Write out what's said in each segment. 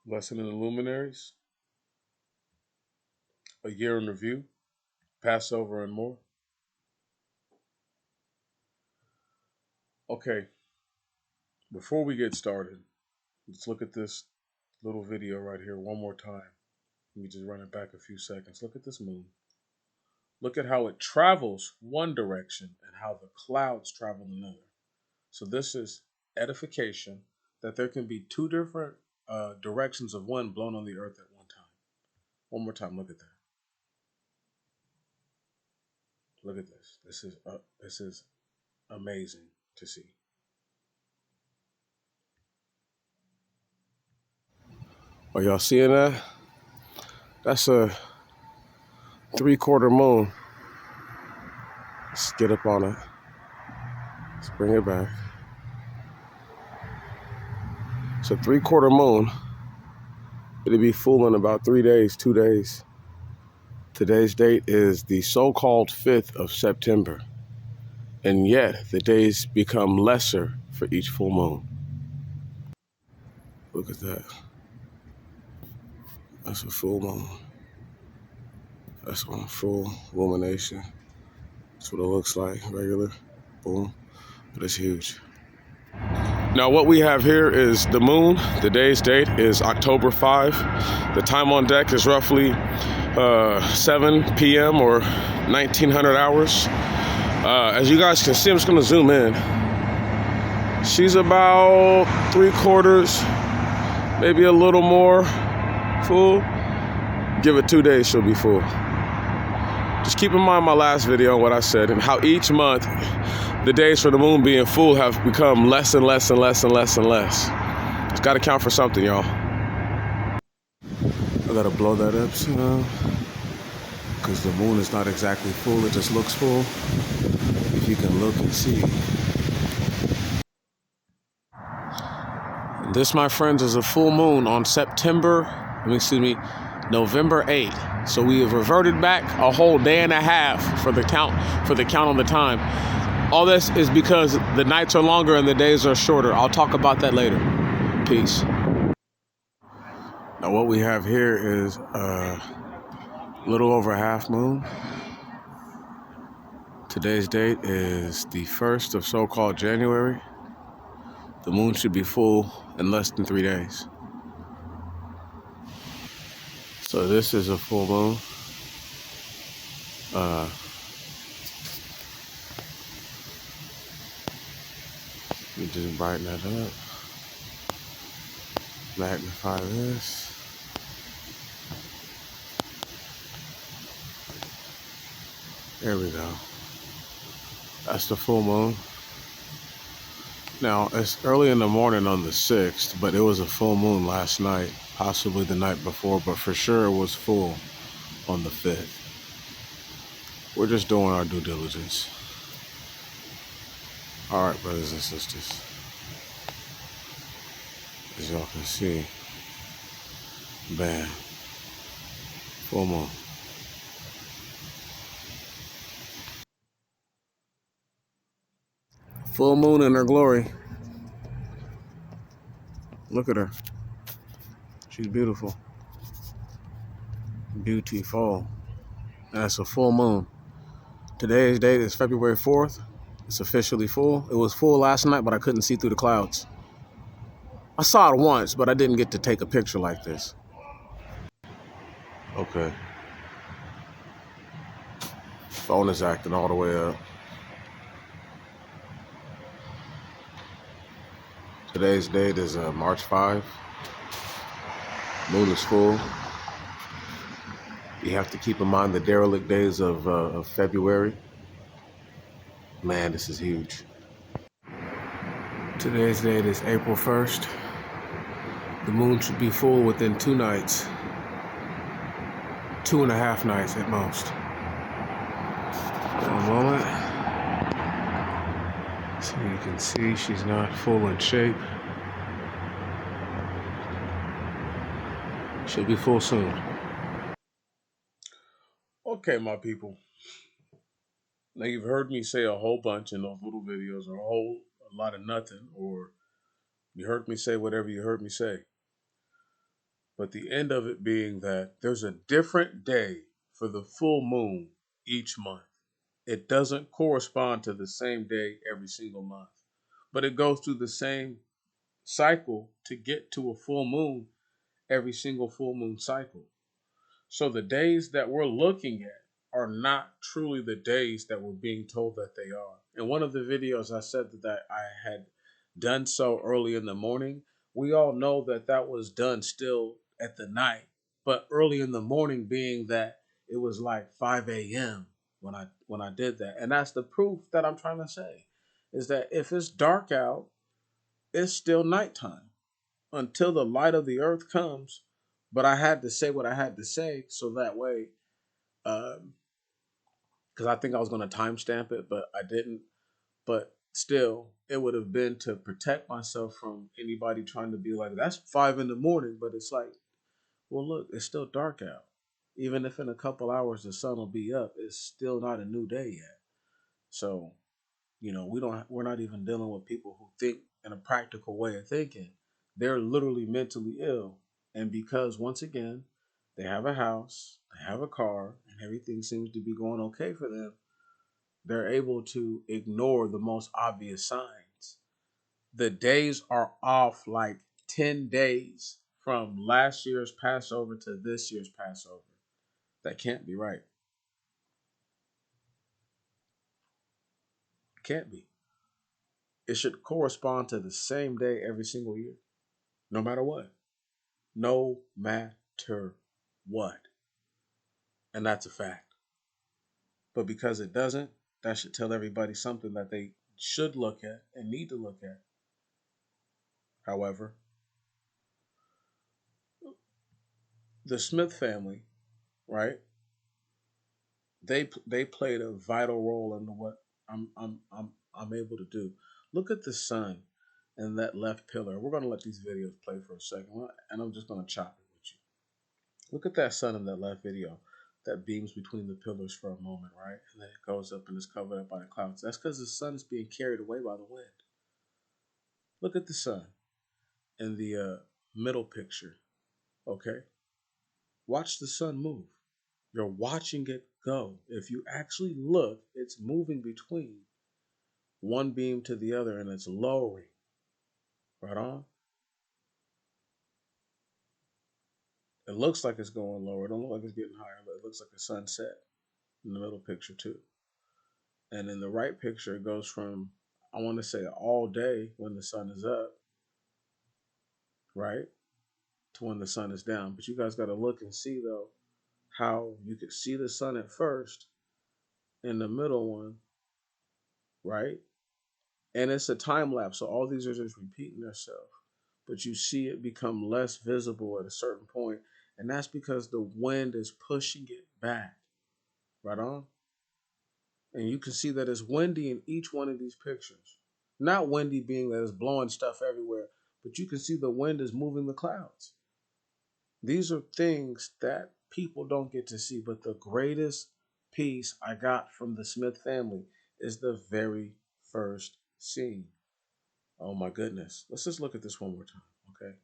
Lesson in the Luminaries, a year in review, Passover, and more. Okay, before we get started, let's look at this little video right here one more time. Let me just run it back a few seconds. Look at this moon. Look at how it travels one direction and how the clouds travel another. So this is edification that there can be two different directions of wind blown on the earth at one time. One more time, look at that. Look at this. This is amazing to see. Are y'all seeing that? That's a 3/4 moon. Let's get up on it. Let's bring it back. It's a 3/4 moon. It'll be full in about 3 days, 2 days. Today's date is the so-called 5th of September. And yet the days become lesser for each full moon. Look at that. That's a full moon. That's one full illumination. That's what it looks like, regular. Boom. But it's huge. Now what we have here is the moon. Today's date is October 5. The time on deck is roughly 7 p.m. or 1900 hours. As you guys can see, I'm just gonna zoom in. She's about 3/4, maybe a little more full. Give it 2 days, she'll be full. Just keep in mind my last video and what I said and how each month the days for the moon being full have become less and less and less and less and less. It's got to count for something, y'all. I gotta blow that up some because the moon is not exactly full. It just looks full. If you can look and see. This, my friends, is a full moon on November 8th. So we have reverted back a whole day and a half for the count on the time. All this is because the nights are longer and the days are shorter. I'll talk about that later. Peace. Now what we have here is a little over half moon. Today's date is the 1st of so-called January. The moon should be full in less than 3 days. So this is a full moon. Let me just brighten that up. Magnify this. There we go. That's the full moon. Now, it's early in the morning on the 6th, but it was a full moon last night, possibly the night before, but for sure it was full on the 5th. We're just doing our due diligence. All right, brothers and sisters. As y'all can see, bam, full moon. Full moon in her glory. Look at her. She's beautiful. Beautiful. That's a full moon. Today's date is February 4th. It's officially full. It was full last night, but I couldn't see through the clouds. I saw it once, but I didn't get to take a picture like this. Okay. Phone is acting all the way up. Today's date is March 5. Moon is full. You have to keep in mind the derelict days of February. Man, this is huge. Today's date is April 1st. The moon should be full within 2 nights. 2.5 nights at most. For a moment. So you can see she's not full in shape. She'll be full soon. Okay, my people. Now you've heard me say a whole bunch in those little videos, or a lot of nothing, or you heard me say whatever you heard me say. But the end of it being that there's a different day for the full moon each month. It doesn't correspond to the same day every single month, but it goes through the same cycle to get to a full moon every single full moon cycle. So the days that we're looking at are not truly the days that we're being told that they are. In one of the videos, I said that I had done so early in the morning. We all know that that was done still at the night, but early in the morning being that it was like 5 a.m. when I did that. And that's the proof that I'm trying to say is that if it's dark out, it's still nighttime until the light of the earth comes. But I had to say what I had to say so that way, because I think I was going to timestamp it, but I didn't. But still, it would have been to protect myself from anybody trying to be like, that's 5 in the morning. But it's like, well, look, it's still dark out. Even if in a couple hours the sun will be up, it's still not a new day yet. So, we're not even dealing with people who think in a practical way of thinking. They're literally mentally ill. And because once again, they have a house, they have a car, and everything seems to be going okay for them, they're able to ignore the most obvious signs. The days are off like 10 days from last year's Passover to this year's Passover. That can't be right. It can't be. It should correspond to the same day every single year, no matter what. No matter what. And that's a fact. But because it doesn't, that should tell everybody something that they should look at and need to look at. However, the Smith family, right? They played a vital role in what I'm able to do. Look at the sun and that left pillar. We're gonna let these videos play for a second, and I'm just gonna chop it with you. Look at that sun in that left video that beams between the pillars for a moment, right? And then it goes up and is covered up by the clouds. That's because the sun is being carried away by the wind. Look at the sun in the middle picture, okay? Watch the sun move. You're watching it go. If you actually look, it's moving between one beam to the other and it's lowering. Right on? It looks like it's going lower. It don't look like it's getting higher, but it looks like a sunset in the middle picture too. And in the right picture, it goes from, I want to say, all day when the sun is up, right, to when the sun is down. But you guys got to look and see, though, how you could see the sun at first in the middle one, right? And it's a time lapse. So all these are just repeating themselves. But you see it become less visible at a certain point, and that's because the wind is pushing it back. Right on? And you can see that it's windy in each one of these pictures. Not windy being that it's blowing stuff everywhere, but you can see the wind is moving the clouds. These are things that people don't get to see, but the greatest piece I got from the Smith family is the very first scene. Oh my goodness. Let's just look at this one more time, okay?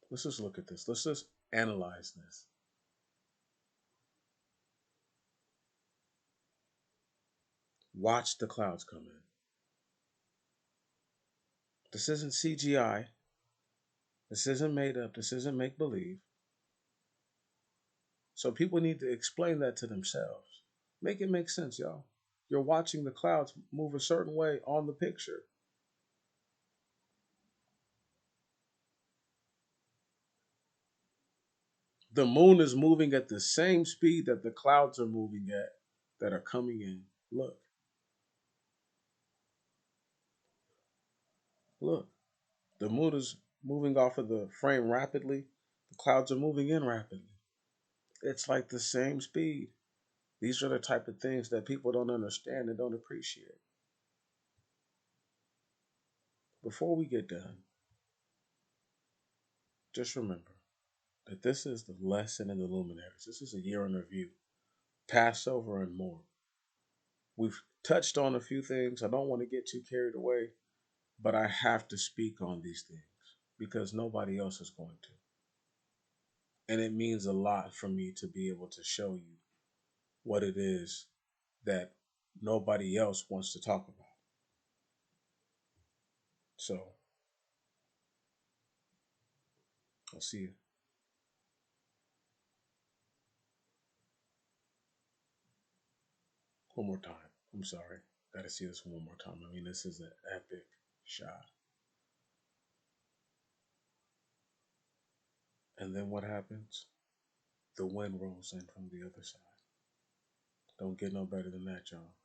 Let's just look at this. Let's just analyze this. Watch the clouds come in. This isn't CGI. This isn't made up. This isn't make believe. So people need to explain that to themselves. Make it make sense, y'all. You're watching the clouds move a certain way on the picture. The moon is moving at the same speed that the clouds are moving at that are coming in. Look, look. The moon is moving off of the frame rapidly. The clouds are moving in rapidly. It's like the same speed. These are the type of things that people don't understand and don't appreciate. Before we get done, just remember that this is the lesson in the Luminaries. This is a year in review, Passover and more. We've touched on a few things. I don't want to get too carried away, but I have to speak on these things. because nobody else is going to. And it means a lot for me to be able to show you what it is that nobody else wants to talk about. So I'll see you one more time. I'm sorry. Gotta see this one more time. I mean, this is an epic shot. And then what happens? The wind rolls in from the other side. Don't get no better than that, y'all.